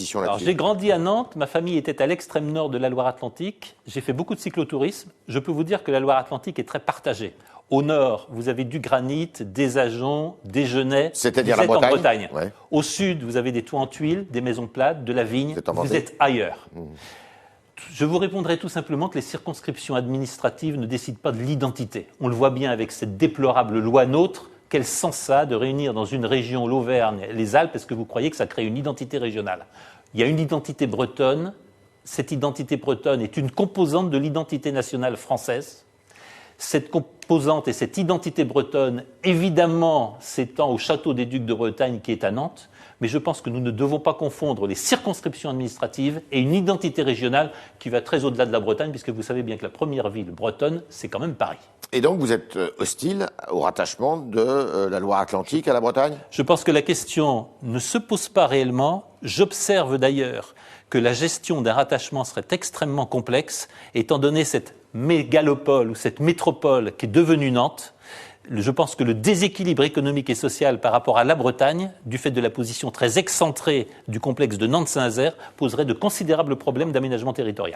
position Alors, là-dessus? j'ai grandi à Nantes, ma famille était à l'extrême nord de la Loire-Atlantique, j'ai fait beaucoup de cyclotourisme. Je peux vous dire que la Loire-Atlantique est très partagée. Au nord, vous avez du granit, des ajoncs, des genêts. C'est-à-dire vous la êtes Bretagne, en Bretagne. ouais. Au sud, vous avez des toits en tuiles, des maisons plates, de la vigne. êtes en Vendée. Vous êtes ailleurs. Je vous répondrai tout simplement que les circonscriptions administratives ne décident pas de l'identité. On le voit bien avec cette déplorable loi NOTRe. Quel sens ça a de réunir dans une région l'Auvergne, les Alpes? Est-ce que vous croyez que ça crée une identité régionale? Il y a une identité bretonne. Cette identité bretonne est une composante de l'identité nationale française. Cette composante et cette identité bretonne, évidemment, s'étend au château des Ducs de Bretagne qui est à Nantes, mais je pense que nous ne devons pas confondre les circonscriptions administratives et une identité régionale qui va très au-delà de la Bretagne, puisque vous savez bien que la première ville bretonne, c'est quand même Paris. Et donc vous êtes hostile au rattachement de la Loire-Atlantique à la Bretagne? Je pense que la question ne se pose pas réellement. J'observe d'ailleurs que la gestion d'un rattachement serait extrêmement complexe, étant donné cette mégalopole ou cette métropole qui est devenue Nantes. Je pense que le déséquilibre économique et social par rapport à la Bretagne, du fait de la position très excentrée du complexe de Nantes-Saint-Nazaire, poserait de considérables problèmes d'aménagement territorial.